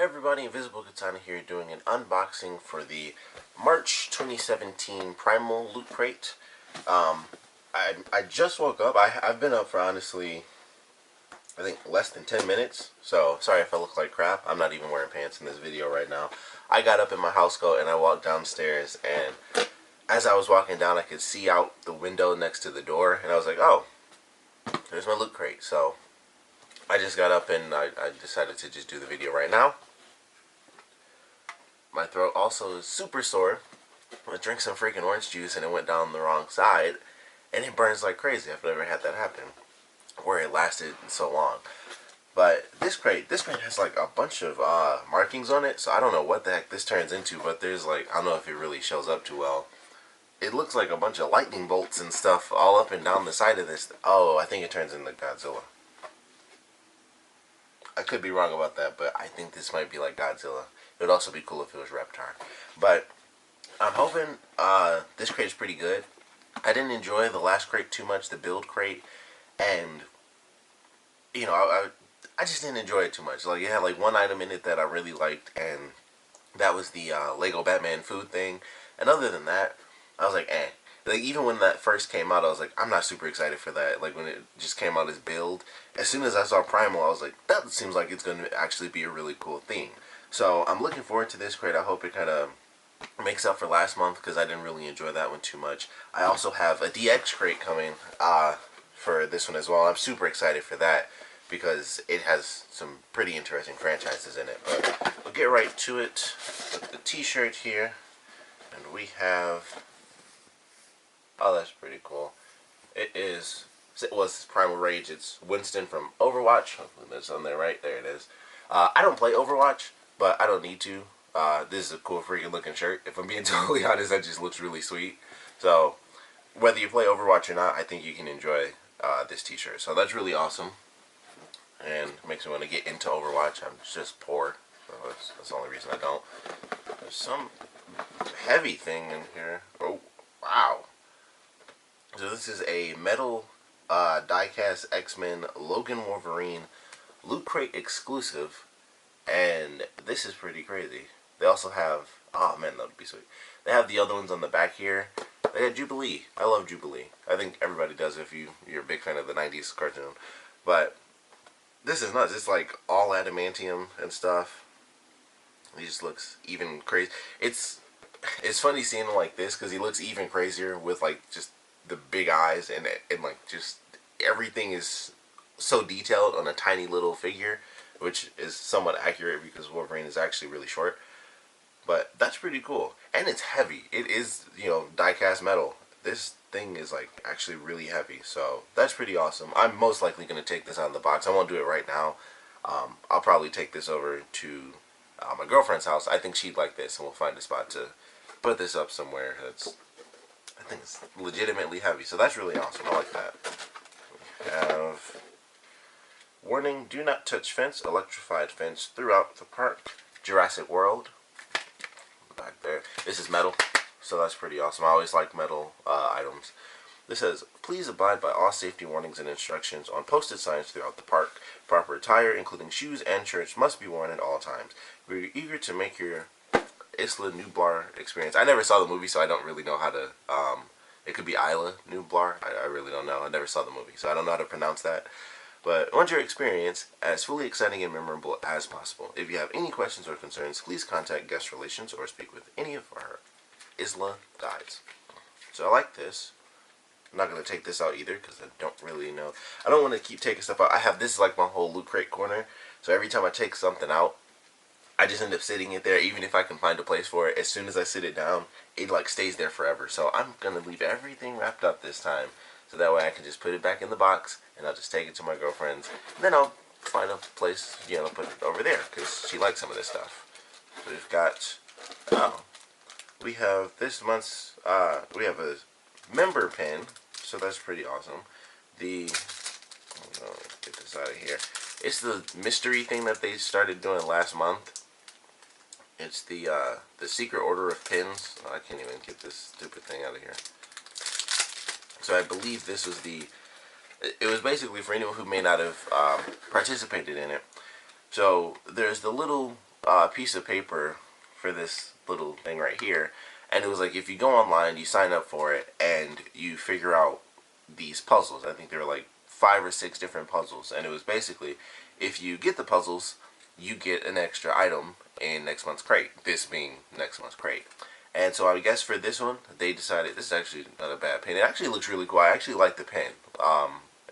Hey everybody, Invisiblekatana here doing an unboxing for the March 2017 Primal Loot Crate. I just woke up. I've been up for honestly, I think less than 10 minutes. So sorry if I look like crap. I'm not even wearing pants in this video right now. I got up in my house coat and I walked downstairs, and as I was walking down I could see out the window next to the door, and I was like, oh, there's my Loot Crate. So I just got up and I decided to just do the video right now. My throat also is super sore. I drank some freaking orange juice and it went down the wrong side, and it burns like crazy. I've never had that happen where it lasted so long. But this crate has like a bunch of markings on it, so I don't know what the heck this turns into, but there's like, I don't know if it really shows up too well. It looks like a bunch of lightning bolts and stuff all up and down the side of this. Oh, I think it turns into Godzilla. I could be wrong about that, but I think this might be like Godzilla. It would also be cool if it was Reptar. But I'm hoping this crate is pretty good. I didn't enjoy the last crate too much, the build crate, and you know, I just didn't enjoy it too much. Like, it had like one item in it that I really liked, and that was the Lego Batman food thing. And other than that, I was like, eh. Like, even when that first came out, I was like, I'm not super excited for that. Like, when it just came out as build, as soon as I saw Primal, I was like, that seems like it's going to actually be a really cool thing. So I'm looking forward to this crate. I hope it kind of makes up for last month, because I didn't really enjoy that one too much. I also have a DX crate coming for this one as well. I'm super excited for that because it has some pretty interesting franchises in it. But we'll get right to it with the t-shirt here. And we have... oh, that's pretty cool. It was Primal Rage. It's Winston from Overwatch. Hopefully that's on there, right? There it is. I don't play Overwatch, but I don't need to. This is a cool freaking looking shirt. If I'm being totally honest, that just looks really sweet. So, whether you play Overwatch or not, I think you can enjoy this t-shirt. So that's really awesome. And it makes me want to get into Overwatch. I'm just poor. So that's the only reason I don't. There's some heavy thing in here. Oh, wow. So this is a metal diecast X-Men Logan Wolverine Loot Crate exclusive, and this is pretty crazy. They also have, oh man, that would be sweet. They have the other ones on the back here. They had Jubilee. I love Jubilee. I think everybody does if you're a big fan of the 90s cartoon. But this is nuts. It's like all adamantium and stuff. He just looks even crazy. It's funny seeing him like this because he looks even crazier with like just the big eyes, and like just everything is so detailed on a tiny little figure, which is somewhat accurate because Wolverine is actually really short. But that's pretty cool, and it's heavy. It is, you know, die-cast metal. This thing is like actually really heavy, so that's pretty awesome. I'm most likely going to take this out of the box. I won't do it right now. I'll probably take this over to my girlfriend's house. I think she'd like this, and we'll find a spot to put this up somewhere. I think it's legitimately heavy, so that's really awesome. I like that. We have warning: do not touch fence, electrified fence throughout the park. Jurassic World. Back there. This is metal, so that's pretty awesome. I always like metal items. This says, please abide by all safety warnings and instructions on posted signs throughout the park. Proper attire, including shoes and shirts, must be worn at all times. We're eager to make your Isla Nublar experience. I never saw the movie, so I don't really know how to, it could be Isla Nublar. I really don't know. I never saw the movie, so I don't know how to pronounce that. But want your experience as fully exciting and memorable as possible. If you have any questions or concerns, please contact guest relations or speak with any of our Isla guides. So I like this. I'm not going to take this out either because I don't really know. I don't want to keep taking stuff out. I have this like my whole Loot Crate corner. So every time I take something out, I just end up sitting it there, even if I can find a place for it. As soon as I sit it down, it like stays there forever. So I'm going to leave everything wrapped up this time, so that way I can just put it back in the box, and I'll just take it to my girlfriend's. And then I'll find a place, you know, put it over there, because she likes some of this stuff. So we've got, we have this month's, we have a member pin, so that's pretty awesome. Let's get this out of here. It's the mystery thing that they started doing last month. It's the secret order of pins. Oh, I can't even get this stupid thing out of here. So I believe this was it was basically for anyone who may not have participated in it. So there's the little piece of paper for this little thing right here, and it was like if you go online, you sign up for it, and you figure out these puzzles. I think there were like 5 or 6 different puzzles, and it was basically if you get the puzzles, you get an extra item in next month's crate. This being next month's crate. And so I guess for this one, they decided this is actually not a bad pen. It actually looks really cool. I actually like the pen.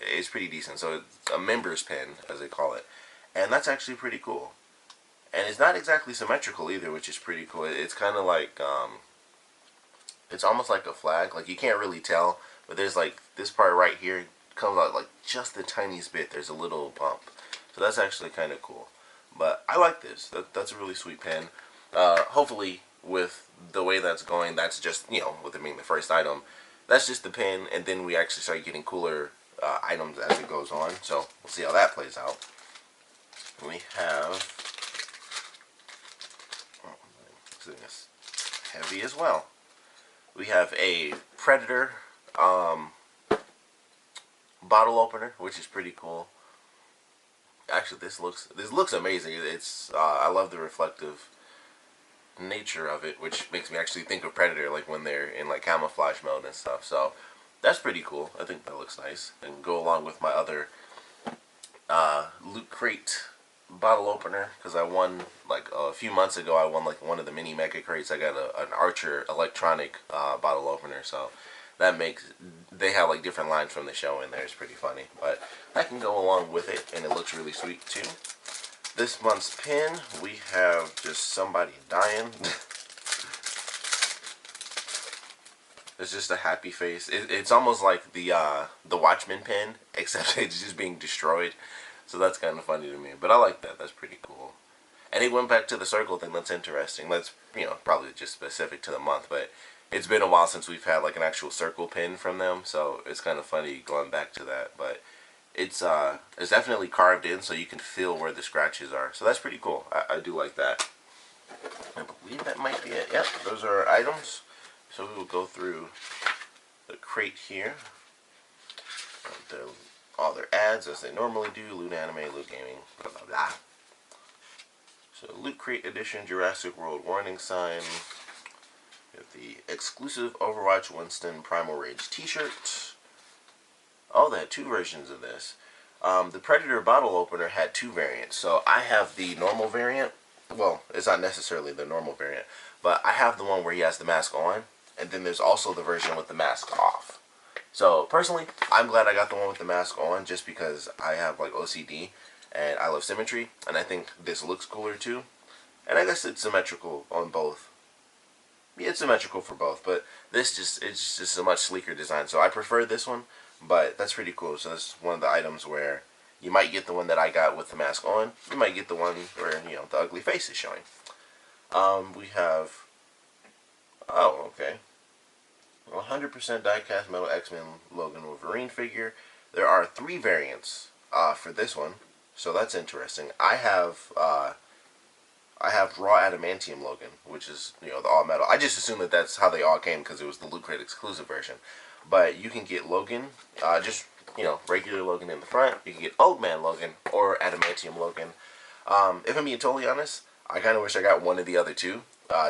It's pretty decent. So it's a members pen, as they call it, and that's actually pretty cool. And it's not exactly symmetrical either, which is pretty cool. It's kind of like it's almost like a flag. Like you can't really tell, but there's like this part right here comes out like just the tiniest bit. There's a little bump, so that's actually kind of cool. But I like this. That's a really sweet pen. Hopefully, with the way that's going, that's just, you know, with it being the first item, that's just the pen, and then we actually start getting cooler items as it goes on. So we'll see how that plays out. We have, oh, this is heavy as well. We have a Predator bottle opener, which is pretty cool. Actually, this looks amazing. It's I love the reflective nature of it, which makes me actually think of Predator, like when they're in like camouflage mode and stuff. So that's pretty cool. I think that looks nice and go along with my other Lootcrate bottle opener, because I won like a few months ago. I won like one of the mini mega crates. I got an Archer electronic bottle opener, so that makes, they have like different lines from the show in there. It's pretty funny, but I can go along with it, and it looks really sweet too. This month's pin, we have just somebody dying. It's just a happy face. It's almost like the Watchmen pin, except it's just being destroyed. So that's kind of funny to me. But I like that. That's pretty cool. And it went back to the circle thing. That's interesting. That's, you know, probably just specific to the month. But it's been a while since we've had like an actual circle pin from them. So it's kind of funny going back to that. But it's definitely carved in, so you can feel where the scratches are. So that's pretty cool. I do like that. I believe that might be it. Yep, those are our items. So we will go through the crate here. All their ads as they normally do. Loot Anime, Loot Gaming, blah blah blah. So Loot Crate Edition, Jurassic World Warning Sign. We have the exclusive Overwatch Winston Primal Rage t-shirt. Oh, they had 2 versions of this. The Predator bottle opener had 2 variants. So I have the normal variant. Well, it's not necessarily the normal variant, but I have the one where he has the mask on, and then there's also the version with the mask off. So personally, I'm glad I got the one with the mask on, just because I have like OCD and I love symmetry, and I think this looks cooler too. And I guess it's symmetrical on both. Yeah, it's symmetrical for both, but it's just a much sleeker design. So I prefer this one, but that's pretty cool. So that's one of the items where you might get the one that I got with the mask on. You might get the one where, you know, the ugly face is showing. We have, oh, okay, 100% die-cast metal X-Men Logan Wolverine figure. There are 3 variants for this one, so that's interesting. I have raw adamantium Logan, which is, you know, the all metal. I just assumed that that's how they all came because it was the Loot Crate exclusive version. But you can get Logan, just, you know, regular Logan in the front. You can get Old Man Logan or adamantium Logan. If I'm being totally honest, I kind of wish I got one of the other 2.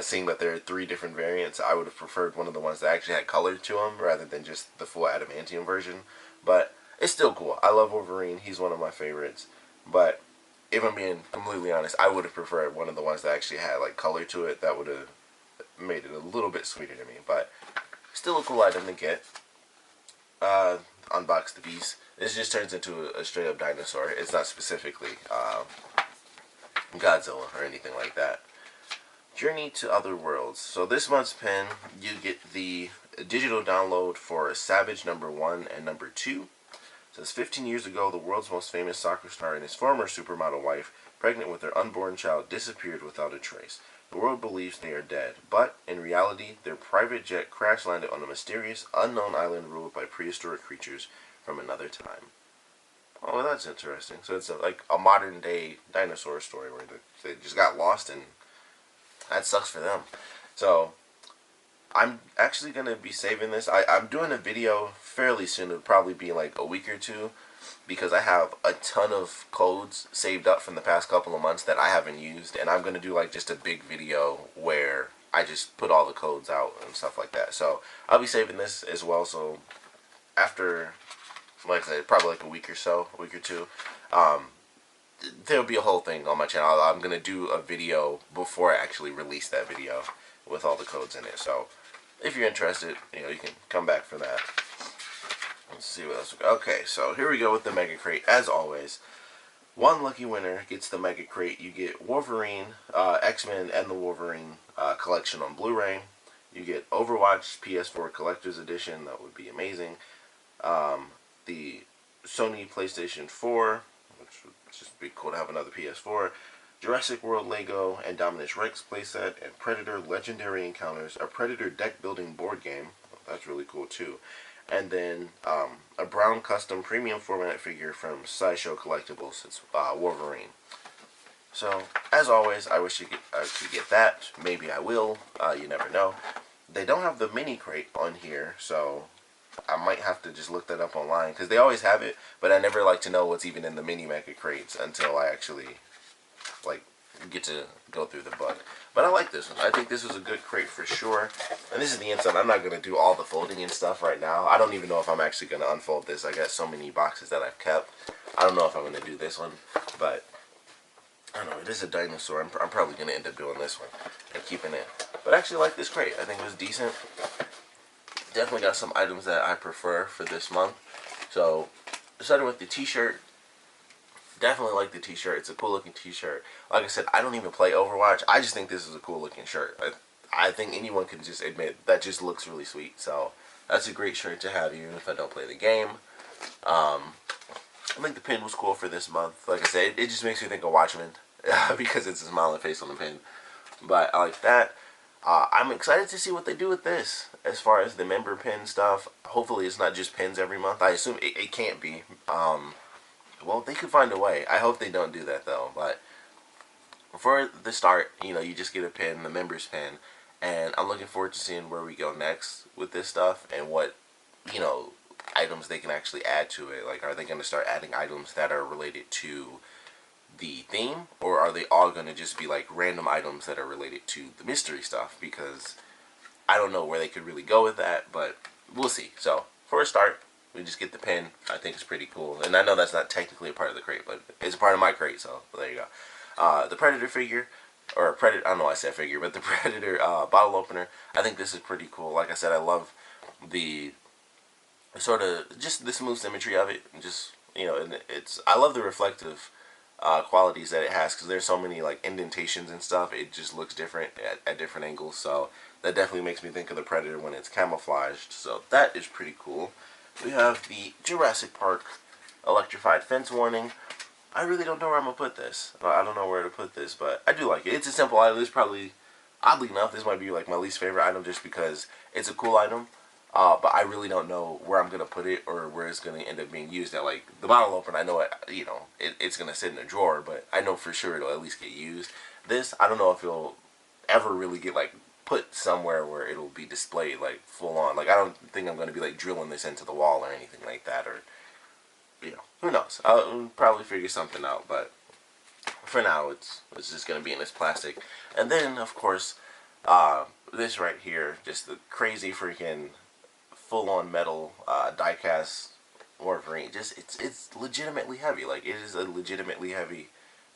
Seeing that there are 3 different variants, I would have preferred one of the ones that actually had color to them rather than just the full adamantium version. But it's still cool. I love Wolverine. He's one of my favorites. But if I'm being completely honest, I would have preferred one of the ones that actually had like color to it. That would have made it a little bit sweeter to me. But still a cool item to get. Unbox the beast. This just turns into a straight up dinosaur. It's not specifically Godzilla or anything like that. Journey to Other Worlds. So this month's pen, you get the digital download for Savage #1 and #2. It says 15 years ago, the world's most famous soccer star and his former supermodel wife, pregnant with their unborn child, disappeared without a trace. The world believes they are dead, but in reality, their private jet crash landed on a mysterious, unknown island ruled by prehistoric creatures from another time. Oh, that's interesting. So it's like a modern day dinosaur story where they just got lost, and that sucks for them. So I'm actually going to be saving this. I'm doing a video fairly soon. It'll probably be like a week or 2 because I have a ton of codes saved up from the past couple of months that I haven't used, and I'm gonna do like just a big video where I just put all the codes out and stuff like that. So I'll be saving this as well. So after, like I said, probably like a week or so, a week or two, there'll be a whole thing on my channel. I'm gonna do a video before I actually release that video with all the codes in it. So if you're interested, you know, you can come back for that. Let's see what else. Okay, so here we go with the Mega Crate. As always, one lucky winner gets the Mega Crate. You get Wolverine, X-Men, and the Wolverine collection on Blu-ray. You get Overwatch PS4 Collector's Edition. That would be amazing. The Sony PlayStation 4, which would just be cool to have another PS4. Jurassic World Lego and Dominus Rex playset, and Predator Legendary Encounters, a Predator deck building board game. That's really cool too. And then a brown custom premium format figure from Sideshow Collectibles. It's Wolverine. So, as always, I wish I could get that. Maybe I will. You never know. They don't have the mini crate on here, so I might have to just look that up online, because they always have it, but I never like to know what's even in the mini Mega Crates until I actually like get to go through the book. But I like this one. I think this was a good crate for sure. And this is the inside. I'm not going to do all the folding and stuff right now. I don't even know if I'm actually going to unfold this. I got so many boxes that I've kept. I don't know if I'm going to do this one, but I don't know. It is a dinosaur. I'm probably going to end up doing this one and keeping it. But I actually like this crate. I think it was decent. Definitely got some items that I prefer for this month. So, starting with the t-shirt. Definitely like the t-shirt. It's a cool looking t-shirt. Like I said, I don't even play Overwatch. I just think this is a cool looking shirt. I think anyone can just admit that just looks really sweet. So that's a great shirt to have even if I don't play the game. I think the pin was cool for this month. Like I said, it just makes me think of Watchmen because it's a smiling face on the pin. But I like that. I'm excited to see what they do with this as far as the member pin stuff. Hopefully it's not just pins every month. I assume it can't be. Well, they could find a way. I hope they don't do that though. But for the start, you know, you just get a pin, the members pin, and I'm looking forward to seeing where we go next with this stuff and what, you know, items they can actually add to it. Like, are they going to start adding items that are related to the theme, or are they all going to just be like random items that are related to the mystery stuff? Because I don't know where they could really go with that, but we'll see. So for a start, we just get the pin. I think it's pretty cool. And I know that's not technically a part of the crate, but it's a part of my crate, so there you go. The Predator figure, or Predator, I don't know why I said figure, but the Predator bottle opener. I think this is pretty cool. Like I said, I love the sort of, just the smooth symmetry of it. Just, you know, and I love the reflective qualities that it has, because there's so many like indentations and stuff. It just looks different at different angles. So that definitely makes me think of the Predator when it's camouflaged. So that is pretty cool. We have the Jurassic Park electrified fence warning. I really don't know where I'm going to put this. I don't know where to put this, but I do like it. It's a simple item. It's probably, oddly enough, this might be like my least favorite item just because it's a cool item. But I really don't know where I'm going to put it or where it's going to end up being used at. Like, the bottle opener, I know it's going to sit in a drawer, but I know for sure it'll at least get used. This, I don't know if it'll ever really get, like, put somewhere where it'll be displayed, like, full on. Like, I don't think I'm going to be, like, drilling this into the wall or anything like that, or, you know, who knows. I'll probably figure something out, but for now, it's just going to be in this plastic. And then, of course, this right here, just the crazy freaking full-on metal die-cast Wolverine. Just, it's legitimately heavy. Like, it is a legitimately heavy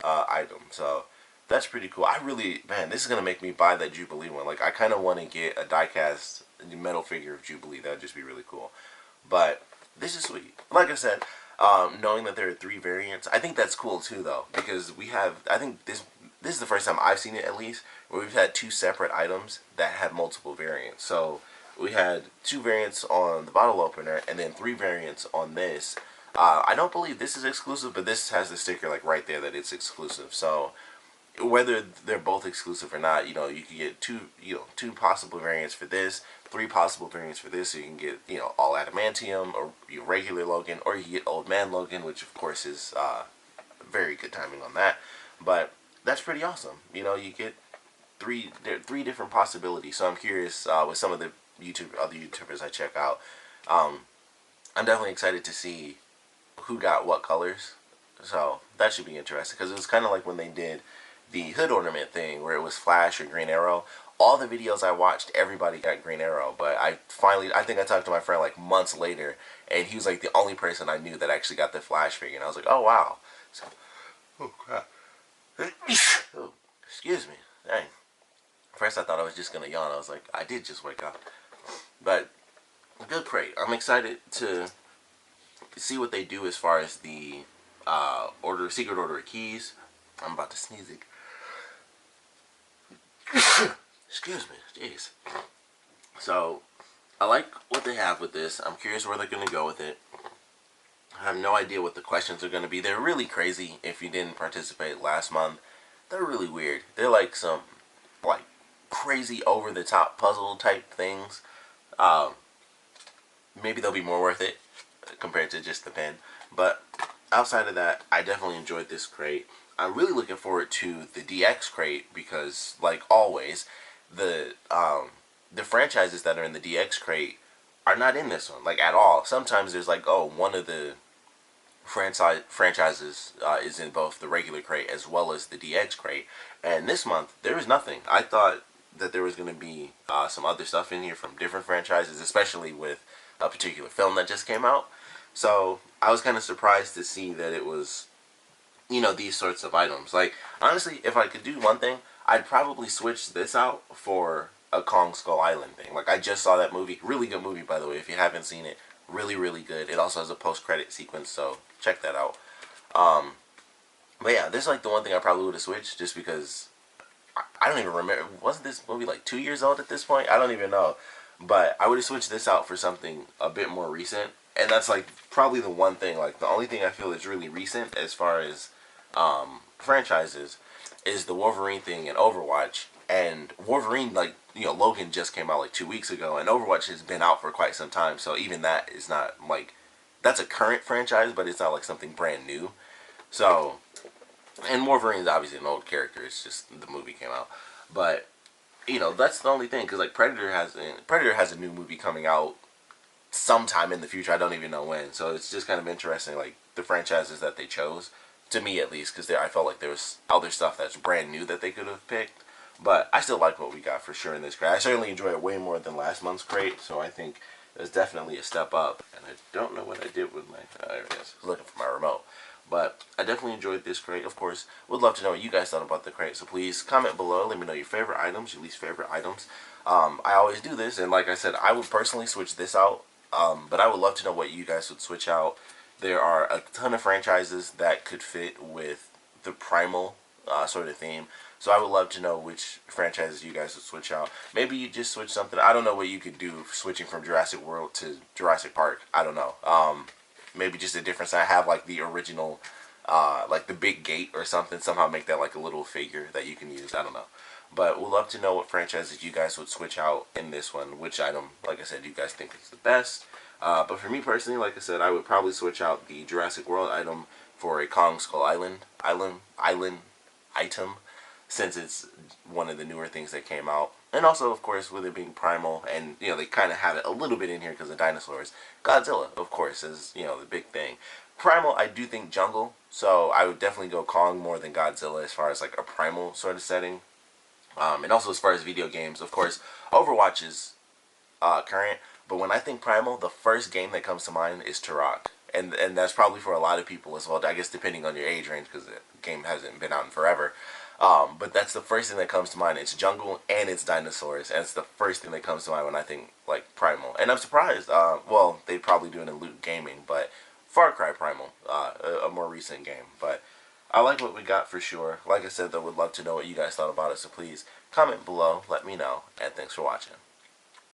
item, so that's pretty cool. I really, man, this is going to make me buy that Jubilee one. Like, I kind of want to get a die-cast metal figure of Jubilee. That would just be really cool. But this is sweet. Like I said, knowing that there are 3 variants, I think that's cool too, though, because we have, I think this is the first time I've seen it, at least, where we've had 2 separate items that have multiple variants. So we had 2 variants on the bottle opener and then 3 variants on this. I don't believe this is exclusive, but this has the sticker like right there that it's exclusive. So whether they're both exclusive or not, you know, you can get 2 possible variants for this, 3 possible variants for this. So you can get, you know, all adamantium or your regular Logan, or you can get Old Man Logan, which of course is very good timing on that. But that's pretty awesome. You know, you get 3 different possibilities. So I'm curious with some of the other YouTubers I check out. I'm definitely excited to see who got what colors. So that should be interesting because it was kind of like when they did the hood ornament thing where it was Flash or Green Arrow. All the videos I watched, everybody got Green Arrow, but I think I talked to my friend like months later, and he was like the only person I knew that actually got the Flash figure, and I was like, oh wow. So, oh crap. Oh, excuse me. Dang. First I thought I was just gonna yawn. I was like, I did just wake up. But good crate. I'm excited to see what they do as far as the secret order of keys. I'm about to sneeze it. Excuse me. Jeez. So, I like what they have with this. I'm curious where they're going to go with it. I have no idea what the questions are going to be. They're really crazy if you didn't participate last month. They're really weird. They're like some like crazy over-the-top puzzle type things. Maybe they'll be more worth it compared to just the pen. But outside of that, I definitely enjoyed this crate. I'm really looking forward to the DX crate because, like always, the franchises that are in the DX crate are not in this one, like at all. Sometimes there's like, oh, one of the franchises is in both the regular crate as well as the DX crate, and this month there was nothing. I thought that there was going to be some other stuff in here from different franchises, especially with a particular film that just came out. So I was kind of surprised to see that it was, you know, these sorts of items. Like, honestly, if I could do one thing, I'd probably switch this out for a Kong Skull Island thing. Like, I just saw that movie. Really good movie, by the way, if you haven't seen it. Really, really good. It also has a post-credit sequence, so check that out. But yeah, this is like the one thing I probably would have switched just because I don't even remember. Wasn't this movie like 2 years old at this point? I don't even know. But I would have switched this out for something a bit more recent. And that's like probably the one thing, like the only thing I feel is really recent as far as franchises is the Wolverine thing in Overwatch. And Wolverine, like, you know, Logan just came out like 2 weeks ago, and Overwatch has been out for quite some time, so even that is not like, that's a current franchise, but it's not like something brand new. So, and Wolverine's obviously an old character, it's just the movie came out. But, you know, that's the only thing, because like Predator has a new movie coming out sometime in the future, I don't even know when, so it's just kind of interesting, like, the franchises that they chose, to me at least, because I felt like there was other stuff that's brand new that they could have picked. But I still like what we got for sure in this crate. I certainly enjoy it way more than last month's crate, so I think it's definitely a step up. And I don't know what I did with my... there it is. I was looking for my remote. But I definitely enjoyed this crate. Of course, would love to know what you guys thought about the crate. So please comment below. Let me know your favorite items, your least favorite items. I always do this, and like I said, I would personally switch this out. But I would love to know what you guys would switch out. There are a ton of franchises that could fit with the Primal sort of theme. So I would love to know which franchises you guys would switch out. Maybe you just switch something. I don't know what you could do switching from Jurassic World to Jurassic Park. I don't know. Maybe just a different side. Have like the original, like the big gate or something. Somehow make that like a little figure that you can use. I don't know. But we'd love to know what franchises you guys would switch out in this one. Which item, like I said, you guys think is the best. But for me personally, like I said, I would probably switch out the Jurassic World item for a Kong Skull Island item, since it's one of the newer things that came out. And also, of course, with it being Primal, and, you know, they kind of have it a little bit in here because of dinosaurs. Godzilla, of course, is, you know, the big thing. Primal, I do think jungle, so I would definitely go Kong more than Godzilla as far as, like, a Primal sort of setting. And also as far as video games, of course, Overwatch is current, but when I think Primal, the first game that comes to mind is Turok. And that's probably for a lot of people as well, I guess depending on your age range, because the game hasn't been out in forever. But that's the first thing that comes to mind. It's jungle and it's dinosaurs, and it's the first thing that comes to mind when I think like Primal. And I'm surprised. Well, they probably do it in Loot Gaming, but Far Cry Primal, a more recent game. But I like what we got for sure. Like I said, though, would love to know what you guys thought about it. So please comment below, let me know, and thanks for watching.